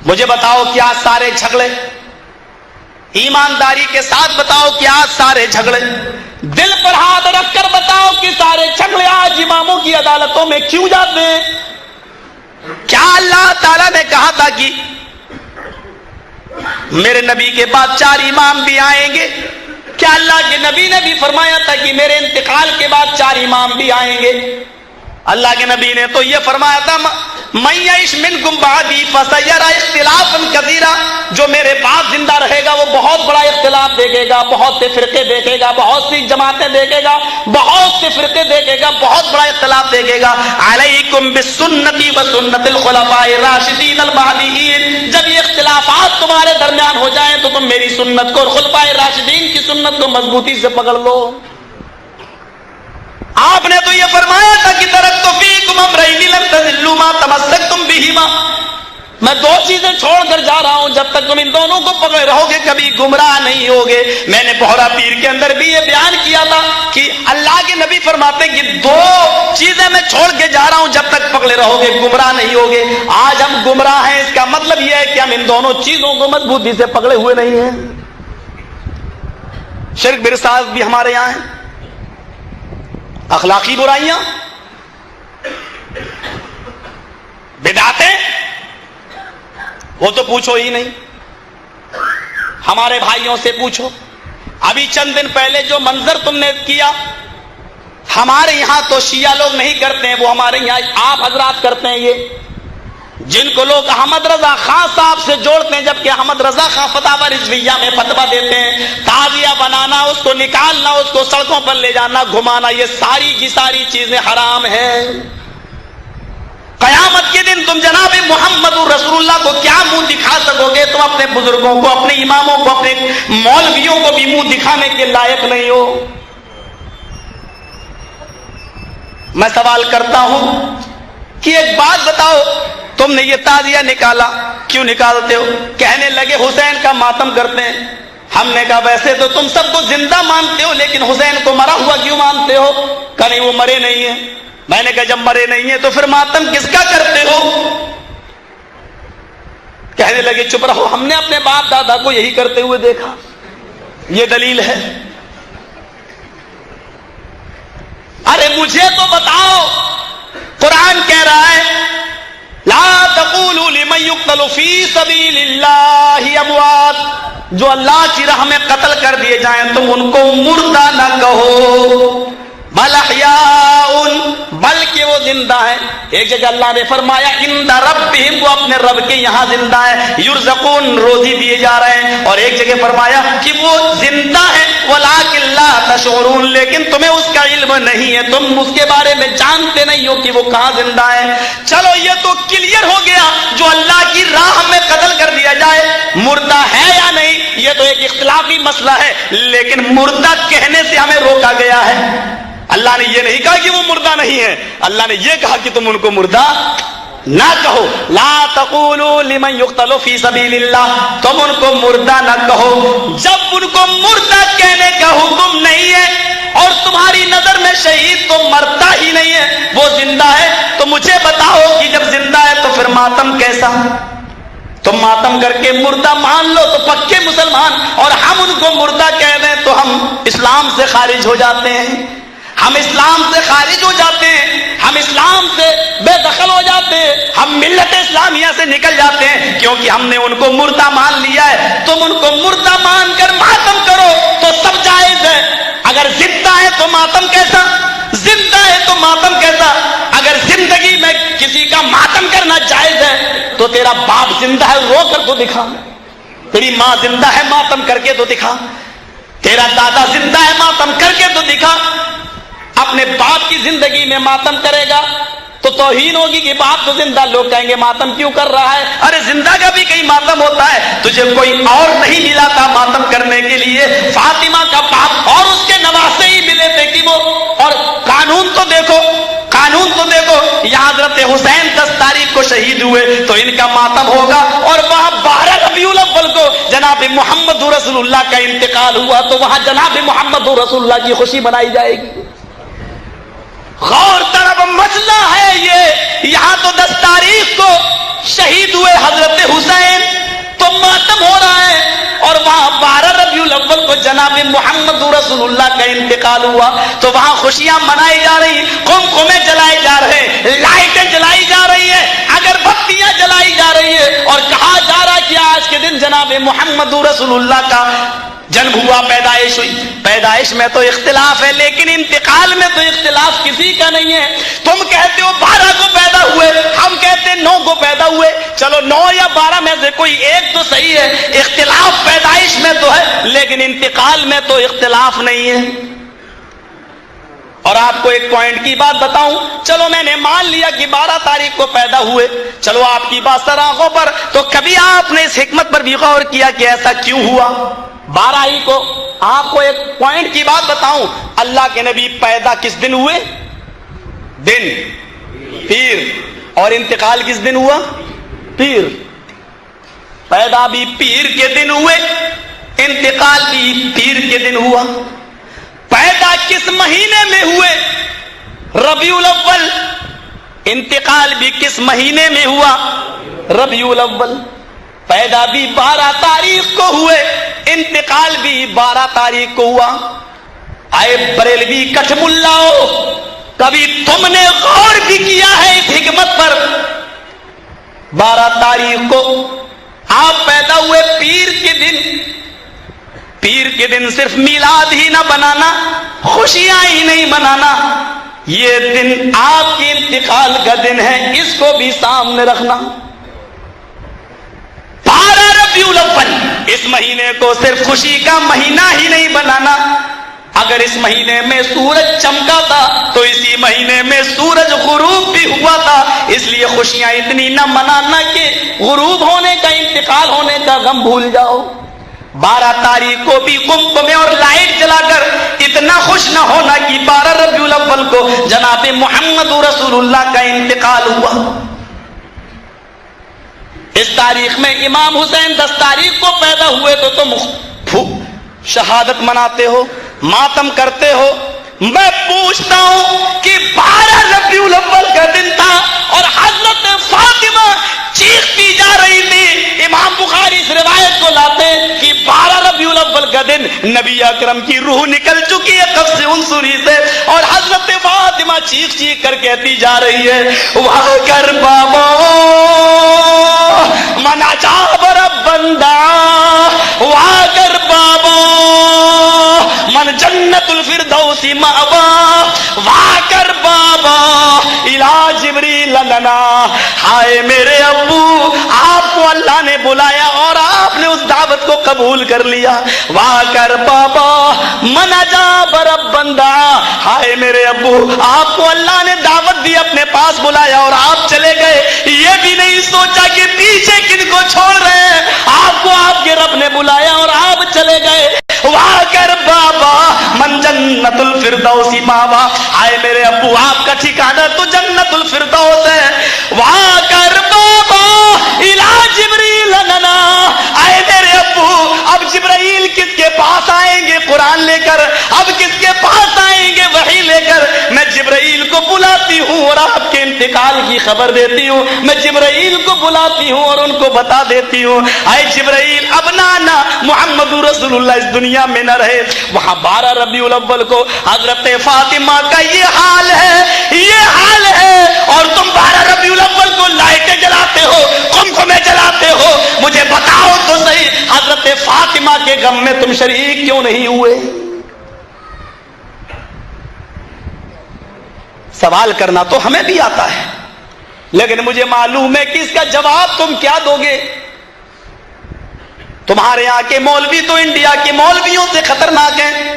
مجھے بتاؤ کیا سارے جھگڑے، ایمانداری کے ساتھ بتاؤ کیا سارے جھگڑے، دل پر ہاتھ رکھ کر بتاؤ کہ سارے جھگڑے آج اماموں کی عدالتوں میں کیوں جاتے ہیں؟ کیا اللہ تعالیٰ نے کہا تھا کہ میرے نبی کے بعد 4 امام بھی آئیں گے؟ کیا اللہ کے نبی نے بھی فرمایا تھا کہ میرے انتقال کے بعد 4 امام بھی آئیں گے؟ اللہ کے نبی نے تو یہ فرمایا تھا من یعش منکم بعدی فسیری اختلافا کثیرا، جو میرے بعد زندہ رہے گا وہ بہت بڑا اختلاف دیکھے گا، بہت سے فرقے دیکھے گا، بہت سی جماعتیں دیکھے گا، بہت سے فرقے دیکھے گا، بہت بڑا اختلاف دیکھے گا۔ علیکم بسنتی وسنت الخلفاء الراشدین المہدیین، جب یہ اختلافات تمہارے درمیان ہو جائیں تو تم میری سنت کو اور خلفائے راشدین کی سنت کو مضبوطی سے پکڑ لو۔ آپ نے تو یہ فرمایا تھا کہ ترکت فیکم امرین لن تضلوا ما تمسکتم بہما، میں 2 چیزیں چھوڑ کر جا رہا ہوں، جب تک تم ان دونوں کو پکڑے رہو گے کبھی گمراہ نہیں ہوگے۔ میں نے بہرا پیر کے اندر بھی یہ بیان کیا تھا کہ اللہ کے نبی فرماتے کہ 2 چیزیں میں چھوڑ کے جا رہا ہوں، جب تک پکڑے رہو گے گمراہ نہیں ہوگے۔ آج ہم گمراہ ہیں، اس کا مطلب یہ ہے کہ ہم ان دونوں چیزوں کو مضبوطی سے پکڑے ہوئے نہیں ہیں۔ شرک برساز بھی ہمارے یہاں ہیں، اخلاقی برائیاں، بدعتیں، وہ تو پوچھو ہی نہیں۔ ہمارے بھائیوں سے پوچھو، ابھی چند دن پہلے جو منظر تم نے کیا، ہمارے یہاں تو شیعہ لوگ نہیں کرتے ہیں، وہ ہمارے یہاں آپ حضرات کرتے ہیں۔ یہ جن کو لوگ احمد رضا خان صاحب سے جوڑتے ہیں، جبکہ احمد رضا خان فتاوی رضویہ میں فتویٰ دیتے ہیں تعزیہ بنانا، اس کو نکالنا، اس کو سڑکوں پر لے جانا، گھمانا، یہ ساری کی ساری چیزیں حرام ہیں۔ قیامت کے دن تم جناب محمد رسول اللہ کو کیا منہ دکھا سکو گے؟ تم اپنے بزرگوں کو، اپنے اماموں کو، اپنے مولویوں کو بھی منہ دکھانے کے لائق نہیں ہو۔ میں سوال کرتا ہوں کہ ایک بات بتاؤ، تم نے یہ تعزیہ نکالا، کیوں نکالتے ہو؟ کہنے لگے حسین کا ماتم کرتے ہیں۔ ہم نے کہا ویسے تو تم سب کو زندہ مانتے ہو، لیکن حسین کو مرا ہوا کیوں مانتے ہو؟ کہ نہیں وہ مرے نہیں ہیں۔ میں نے کہا جب مرے نہیں ہیں تو پھر ماتم کس کا کرتے ہو؟ کہنے لگے چپ رہو، ہم نے اپنے باپ دادا کو یہی کرتے ہوئے دیکھا، یہ دلیل ہے۔ ارے مجھے تو بتاؤ، قرآن کہہ رہا ہے لا تقولوا لمن يقتل في سبيل الله اموات، جو اللہ کی راہ میں قتل کر دیے جائیں تم ان کو مردہ نہ کہو، بل احیاء، بلکہ وہ زندہ ہے۔ ایک جگہ اللہ نے فرمایا عند ربہم، وہ اپنے رب کے یہاں زندہ ہے، یرزقون، روزی دیے جا رہے ہیں۔ اور ایک جگہ فرمایا کہ وہ زندہ ہے ولکن لا تشعرون، لیکن تمہیں اس کا علم نہیں ہے، تم اس کے بارے میں جانتے نہیں ہو کہ وہ کہاں زندہ ہے۔ چلو یہ تو کلیئر ہو گیا، جو اللہ کی راہ میں قتل کر دیا جائے مردہ ہے یا نہیں، یہ تو ایک اختلافی مسئلہ ہے، لیکن مردہ کہنے سے ہمیں روکا گیا ہے۔ اللہ نے یہ نہیں کہا کہ وہ مردہ نہیں ہے، اللہ نے یہ کہا کہ تم ان کو مردہ نہ کہو۔ لا تقولوا لمن يقتل في سبيل الله، تم ان کو مردہ نہ کہو۔ جب ان کو مردہ کہنے کا حکم نہیں ہے اور تمہاری نظر میں شہید تو مرتا ہی نہیں ہے، وہ زندہ ہے، تو مجھے بتاؤ کہ جب زندہ ہے تو پھر ماتم کیسا؟ تم ماتم کر کے مردہ مان لو تو پکے مسلمان، اور ہم ان کو مردہ کہہ دیں تو ہم اسلام سے خارج ہو جاتے ہیں، ہم اسلام سے خارج ہو جاتے ہیں، ہم اسلام سے بے دخل ہو جاتے ہیں، ہم ملت اسلامیہ سے نکل جاتے ہیں، کیونکہ ہم نے ان کو مردہ مان لیا ہے۔ تم ان کو مردہ مان کر ماتم کرو تو سب جائز ہے، اگر زندہ ہے تو ماتم کیسا؟ زندہ ہے تو ماتم کیسا؟ اگر زندگی میں کسی کا ماتم کرنا جائز ہے تو تیرا باپ زندہ ہے، رو کر تو دکھا، تیری ماں زندہ ہے، ماتم کر کے تو دکھا، تیرا دادا زندہ ہے، ماتم کر کے تو دکھا۔ اپنے باپ کی زندگی میں ماتم کرے گا تو توہین ہوگی کہ باپ تو زندہ، لوگ کہیں گے ماتم کیوں کر رہا ہے؟ ارے زندہ کا بھی کئی ماتم ہوتا ہے، تجھے کوئی اور نہیں ملا تھا ماتم کرنے کے لیے؟ فاطمہ کا باپ اور اس کے نواسے ہی ملے تھے کہ وہ، اور قانون تو دیکھو، قانون تو دیکھو، یہاں حضرت حسین 10 تاریخ کو شہید ہوئے تو ان کا ماتم ہوگا، اور وہاں 12 ربیع الاول کو جناب محمد رسول اللہ کا انتقال ہوا تو وہاں جناب محمد رسول اللہ کی خوشی منائی جائے گی۔ غور طلب مسئلہ ہے یہ، یہاں تو 10 تاریخ کو شہید ہوئے حضرت حسین، الاول کو جناب محمد رسول اللہ کا انتقال ہوا تو وہاں خوشیاں منائی جا رہی، قمقمے جلائے جا رہے ہیں، لائٹیں جلائی جا رہی ہیں، اگربتیاں جلائی جا رہی ہیں، اور کہا جا رہا کہ آج کے دن جناب محمد رسول اللہ کا جنم ہوا، پیدائش ہوئی۔ پیدائش میں تو اختلاف ہے لیکن انتقال میں تو اختلاف کسی کا نہیں ہے۔ تم کہتے ہو 12 کو پیدا ہوئے، ہم کہتے ہیں 9 کو پیدا ہوئے، چلو 9 یا 12 میں سے کوئی ایک تو صحیح ہے۔ اختلاف پیدائش میں تو ہے لیکن انتقال میں تو اختلاف نہیں ہے۔ اور آپ کو ایک پوائنٹ کی بات بتاؤں، چلو میں نے مان لیا کہ 12 تاریخ کو پیدا ہوئے، چلو آپ کی بات سر آنکھوں پر، تو کبھی آپ نے اس حکمت پر بھی غور کیا کہ ایسا کیوں ہوا 12 ہی کو؟ آپ کو ایک پوائنٹ کی بات بتاؤں، اللہ کے نبی پیدا کس دن ہوئے؟ دن پیر، اور انتقال کس دن ہوا؟ پیر۔ پیدا بھی پیر کے دن ہوئے، انتقال بھی پیر کے دن ہوا۔ پیدا کس مہینے میں ہوئے؟ ربیع الاول۔ انتقال بھی کس مہینے میں ہوا؟ ربیع الاول۔ پیدا بھی 12 تاریخ کو ہوئے، انتقال بھی 12 تاریخ کو ہوا۔ آئے بریلوی کٹھ ملاؤ، کبھی تم نے غور بھی کیا ہے اس حکمت پر؟ 12 تاریخ کو آپ پیدا ہوئے پیر کے دن۔ پیر کے دن صرف میلاد ہی نہ بنانا، خوشیاں ہی نہیں منانا، یہ دن آپ کے انتقال کا دن ہے، اس کو بھی سامنے رکھنا۔ 12 ربیع الاول، اس مہینے کو صرف خوشی کا مہینہ ہی نہیں بنانا۔ اگر اس مہینے میں سورج چمکا تھا تو اسی مہینے میں سورج غروب بھی ہوا تھا، اس لیے خوشیاں اتنی نہ منانا کہ غروب ہونے کا، انتقال ہونے کا غم بھول جاؤ۔ 12 تاریخ کو بھی قمقمے اور لائٹ جلا کر اتنا خوش نہ ہونا کہ 12 ربیع الاول کو جناب محمد رسول اللہ کا انتقال ہوا۔ اس تاریخ میں امام حسین 10 تاریخ کو پیدا ہوئے تو تم شہادت مناتے ہو، ماتم کرتے ہو۔ میں پوچھتا ہوں کہ 12 ربیع الاول کا دن تھا اور حضرت فاطمہ چیختی جا رہی تھی، امام بخاری اس روایت کو لاتے کہ 12 ربیع الاول کا دن نبی اکرم کی روح نکل چکی ہے قبض عنصری سے، اور حضرت فاطمہ چیخ چیخ کر کہتی جا رہی ہے واہ کر بابا منا جابر بندہ، واہ کر بابا من جنت الفردوس مأوا، واہ کر بابا الا جبریل لنا۔ ہائے میرے ابو، آپ کو اللہ نے بلایا اور آپ نے اس دعوت کو قبول کر لیا۔ واہ کر بابا من اجاب ربندہ، ہائے میرے ابو، آپ کو اللہ نے دعوت دی، اپنے پاس بلایا اور آپ چلے گئے، یہ بھی نہیں سوچا کہ پیچھے کن کو چھوڑ رہے ہیں، آپ کو آپ کے رب نے بلایا اور آپ چلے گئے۔ واہ کر بابا من جنت الفردوس ماوا، ہائے میرے ابو، آپ کا ٹھکانہ تو جنت الفردوس ہے۔ واہ کر بابا الا جبریل لنا، آئے میرے ابو، اب جبرائیل کس کے پاس آئیں گے قرآن لے کر؟ اب کس کے پاس آئیں گے وحی لے کر؟ میں جبرائیل کو بلاتی ہوں اور آپ کے انتقال کی خبر دیتی ہوں، میں جبرائیل کو بلاتی ہوں اور ان کو بتا دیتی ہوں آئے جبرائیل اب نہ آنا، محمد رسول اللہ اس دنیا میں نہ رہے۔ وہاں 12 ربیع الاول کو حضرت فاطمہ کا یہ حال ہے، یہ حال ہے، اور تم 12 ربیع الاول کو لائٹیں جلاتے ہو، قمقمے جلاتے ہو۔ مجھے بتاؤ تو صحیح، حضرت فاطمہ کے غم میں تم شریک کیوں نہیں ہوئے؟ سوال کرنا تو ہمیں بھی آتا ہے، لیکن مجھے معلوم ہے کہ اس کا جواب تم کیا دو گے۔ تمہارے یہاں کے مولوی تو انڈیا کے مولویوں سے خطرناک ہیں۔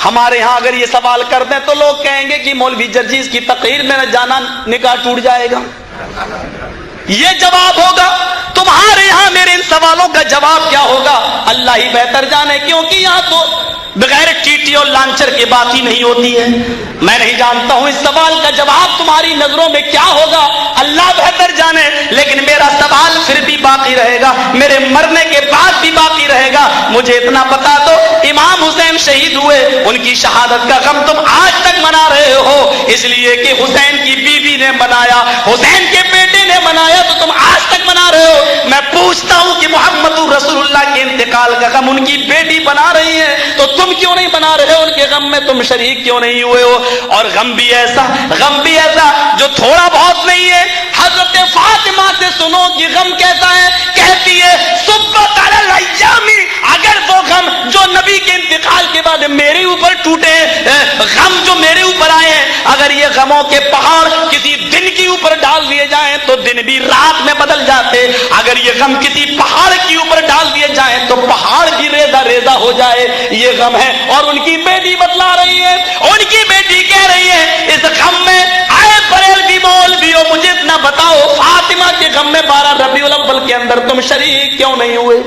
ہمارے ہاں اگر یہ سوال کر دیں تو لوگ کہیں گے کہ مولوی جرجیز کی تقریر میں نہ جانا، نکاح ٹوٹ جائے گا۔ یہ جواب ہوگا۔ تمہارے یہاں میرے ان سوالوں کا جواب کیا ہوگا اللہ ہی بہتر جانے، کیونکہ یہاں تو بغیر ٹیٹی اور لانچر کے بات ہی نہیں ہوتی ہے۔ میں نہیں جانتا ہوں اس سوال کا جواب تمہاری نظروں میں کیا ہوگا، اللہ بہتر جانے، لیکن میرا سوال پھر بھی باقی رہے گا، میرے مرنے کے بعد بھی باقی رہے گا۔ مجھے اتنا بتا دو، امام حسین شہید ہوئے، ان کی شہادت کا غم تم آج تک منا رہے ہو، اس لیے کہ حسین کی بیوی نے منایا، حسین کے بیٹے نے منایا، تو تم آج تک منا رہے ہو۔ میں پوچھتا ہوں کہ محمد رسول اللہ کے انتقال کا غم ان کی بیٹی بنا رہی ہے تو تم کیوں نہیں بنا رہے ہو؟ ان کے غم میں تم شریک کیوں نہیں ہوئے ہو؟ اور غم بھی ایسا جو تھوڑا بہت نہیں ہے۔ حضرت فاطمہ سے سنو کہ غم کیسا ہے، کہتی ہے صبت علی الایام، اگر وہ غم جو نبی کے انتقال کے بعد میرے اوپر ٹوٹے، غم جو میرے اوپر آئے ہیں، اگر یہ غموں کے پہاڑ کسی دن کے اوپر ڈال دیے جائیں تو دن بھی رات میں بدل جاتے، اگر یہ غم کسی پہاڑ کے اوپر ڈال دیے جائیں تو پہاڑ بھی ریزہ ریزہ ہو جائے، یہ غم ہے۔ اور ان کی بیٹی بتلا رہی ہے، ان کی بیٹی کہہ رہی ہے اس غم میں آئے بریلوی مولوی ہو، مجھے اتنا بتاؤ فاطمہ کے غم میں 12 ربیع الاول کے اندر تم شریک کیوں نہیں ہوئے؟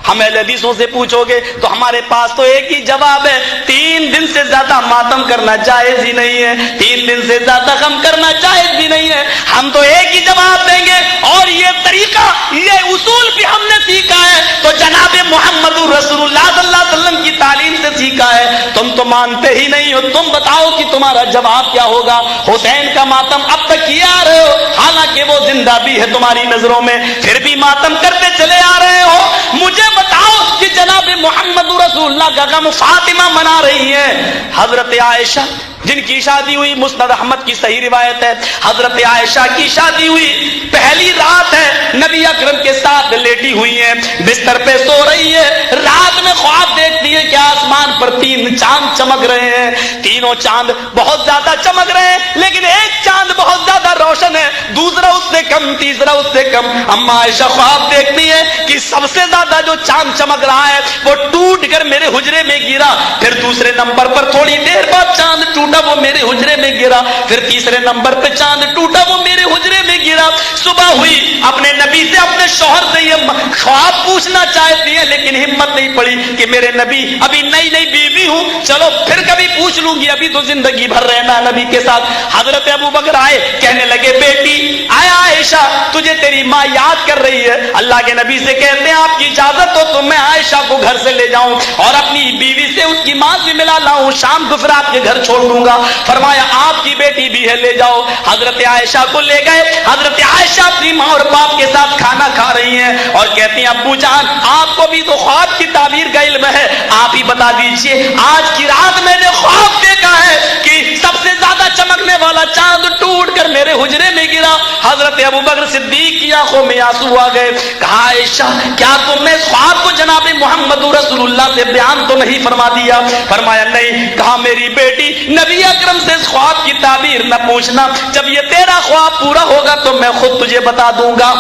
ہم اہل حدیثوں سے پوچھو گے تو ہمارے پاس تو ایک ہی جواب ہے، 3 دن سے زیادہ ماتم کرنا جائز ہی نہیں ہے، 3 دن سے زیادہ غم کرنا جائز بھی نہیں ہے۔ ہم تو ایک ہی جواب دیں گے، اور یہ طریقہ، یہ اصول بھی ہم نے سیکھا ہے تو جناب محمد رسول اللہ صلی اللہ علیہ وسلم کی تعلیم سے سیکھا ہے۔ تم تو مانتے ہی نہیں ہو، تم بتاؤ کہ تمہارا جواب کیا ہوگا؟ حسین کا ماتم اب تک کیے آ رہے ہو، حالانکہ وہ زندہ بھی ہے تمہاری نظروں میں، پھر بھی ماتم کرتے چلے آ رہے ہو۔ مجھے بتاؤ کہ جناب محمد رسول اللہ کا غم فاطمہ منا رہی ہے۔ حضرت عائشہ جن کی شادی ہوئی، مسند احمد کی صحیح روایت ہے، حضرت عائشہ کی شادی ہوئی، پہلی رات ہے، نبی اکرم کے ساتھ لیٹی ہوئی ہیں، بستر پہ سو رہی ہے، رات میں خواب دیکھتی ہے کہ آسمان پر 3 چاند چمک رہے ہیں، تینوں چاند بہت زیادہ چمک رہے ہیں، لیکن ایک چاند بہت زیادہ روشن ہے، دوسرا اس سے کم، تیسرا اس سے کم۔ اما عائشہ خواب دیکھتی ہے کہ سب سے زیادہ جو چاند چمک رہا ہے وہ ٹوٹ کر میرے حجرے میں گرا، پھر دوسرے نمبر پر تھوڑی دیر بعد چاند ٹوٹا، وہ میرے حجرے میں گرا، پھر تیسرے نمبر پہ چاند ٹوٹا، وہ میرے حجرے میں گرا۔ صبح ہوئی، اپنے نبی سے، اپنے شوہر سے یہ خواب پوچھنا چاہتی ہے، لیکن ہمت نہیں پڑی کہ میرے نبی، ابھی نئی نئی بیوی ہوں، چلو پھر کبھی پوچھ لوں گی، ابھی تو زندگی بھر رہنا نبی کے ساتھ۔ حضرت ابو بکر آئے، کہنے لگے بیٹی آیا عائشہ، تجھے تیری ماں یاد کر رہی ہے۔ اللہ کے نبی سے کہتے ہیں آپ کی اجازت ہو تو میں عائشہ کو گھر سے لے جاؤں اور اپنی بیوی سے اس کی ماں سے ملا لاؤں، شام کو پھر آپ کے گھر چھوڑ دوں گا۔ فرمایا آپ کی بیٹی بھی ہے، لے جاؤ۔ حضرت عائشہ کو لے گئے، حضرت عائشہ اپنی ماں اور باپ کے ساتھ کھانا کھا رہی ہیں اور کہتی ہیں ابو جان آپ کو بھی تو خواب کی تعبیر کا علم ہے، آپ ہی بتا دیجئے، آج کی رات میں نے خواب دیکھا ہے کہ سب سے زیادہ چمکنے والا چاند ٹوٹ کر میرے حجرے میں گرا۔ حضرت ابو بکر صدیق کی آنکھوں میں آنسو آ گئے، کہا عائشہ کیا تم نے اس خواب کو جناب محمد رسول اللہ سے بیان تو نہیں فرما دیا؟ فرمایا نہیں۔ کہا میری بیٹی نبی اکرم سے اس خواب کی تعبیر نہ پوچھنا، جب یہ تیرا خواب پورا ہوگا تو میں خود تجھے بتا دوں گا،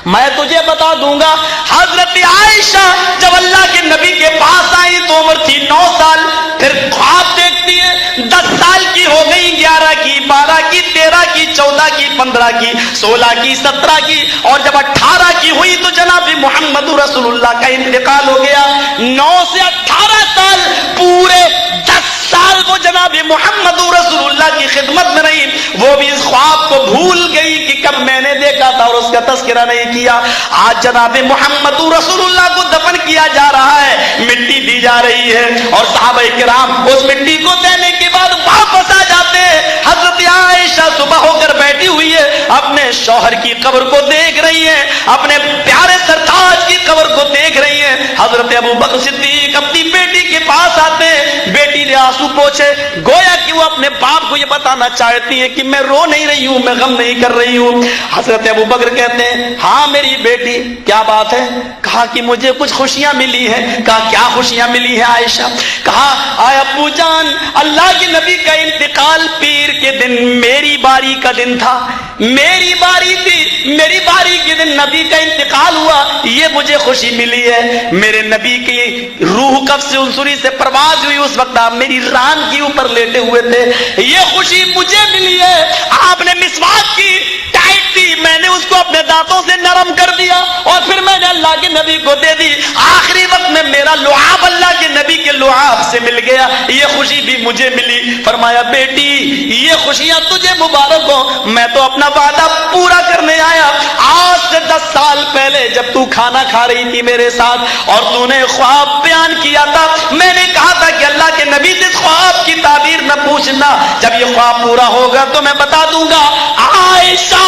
میں تجھے بتا دوں گا۔ حضرت عائشہ جب اللہ کے نبی کے پاس آئی تو عمر تھی 9 سال، پھر خواب دیکھتی ہے 10 سال کی ہو گئی، 11 کی، 12 کی، 13 کی، 14 کی، 15 کی، 16 کی، 17 کی، اور جب 18 کی ہوئی تو جناب محمد رسول اللہ کا انتقال ہو گیا۔ 9 سے 18 سال، پورے 10 سال وہ جناب محمد رسول اللہ کی خدمت میں رہی، وہ بھی اس خواب کو بھول گئی کہ کب میں نے دیکھا تھا اور اس کا تذکرہ نہیں کیا۔ آج جناب محمد رسول اللہ کو دفن کیا جا رہا ہے، مٹی دی جا رہی ہے اور صحابہ کرام اس مٹی کو دینے کے بعد واپس آ جاتے ہیں۔ حضرت عائشہ صبح ہو کر بیٹھی ہوئی ہے، اپنے شوہر کی قبر کو دیکھ رہی ہے، اپنے پیارے سرتاج کی قبر کو دیکھ رہی ہے۔ حضرت ابو بکر صدیق اپنی بیٹی کے پاس آتے ہیں، بیٹی نے آنسو پوچھے، گویا کہ وہ اپنے باپ کو یہ بتانا چاہتی ہے کہ میں رو نہیں رہی ہوں، میں غم نہیں کر رہی ہوں۔ حضرت ابو بکر کہتے ہیں ہاں میری بیٹی کیا بات ہے؟ کہا کہ مجھے کچھ خوشیاں ملی ہیں۔ کہا کیا خوشیاں ملی ہیں عائشہ؟ کہا آئے ابو جان اللہ کے نبی کا انتقال پیر کے دن میری باری کا دن تھا، میری باری تھی، میری باری کے دن نبی کا انتقال ہوا، یہ مجھے خوشی ملی ہے۔ میرے نبی کی روح قبض سے انصری سے پرواز ہوئی، اس وقت آپ میری ران کے اوپر لیٹے ہوئے تھے، یہ خوشی مجھے ملی ہے۔ آپ نے مسواک کی، ٹائٹ تھی، میں نے اس کو اپنے دانتوں سے نرم کر دیا اور پھر میں نے اللہ کے نبی کو دے دی، آخری وقت میں میرا لعاب اللہ کے نبی کے لعاب سے مل گیا، یہ خوشی بھی مجھے ملی۔ فرمایا بیٹی یہ خوشیاں تجھے مبارک ہو، میں تو اپنا وعدہ پورا کرنے آیا۔ آج سے 10 سال پہلے جب تو کھانا کھا رہی تھی میرے ساتھ اور تو نے خواب بیان کیا تھا، میں نے کہا تھا کہ اللہ کے نبی سے خواب کی تعبیر نہ پوچھنا، جب یہ خواب پورا ہوگا تو میں بتا دوں گا۔ عائشہ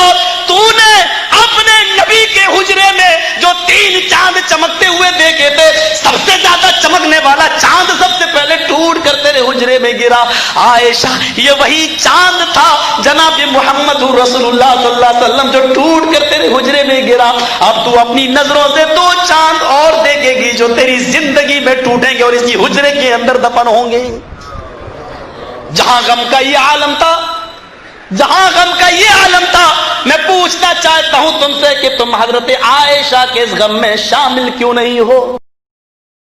تو نے اپنے نبی کے حجرے میں جو 3 چاند چمکتے ہوئے دیکھے تھے، سب سے زیادہ چمکنے والا چاند سب سے پہلے ٹوٹ کر تیرے حجرے میں گرا۔ عائشہ یہ وہی چاند تھا جناب محمد رسول اللہ صلی اللہ علیہ وسلم جو ٹوٹ کر تیرے حجرے میں گرا۔ اب تو اپنی نظروں سے دو چاند اور دیکھے گی جو تیری زندگی میں ٹوٹیں گے اور اسی حجرے کے اندر دفن ہوں گے۔ جہاں غم کا یہ عالم تھا، جہاں غم کا یہ عالم تھا، میں پوچھنا چاہتا ہوں تم سے کہ تم حضرت عائشہ کے اس غم میں شامل کیوں نہیں ہو؟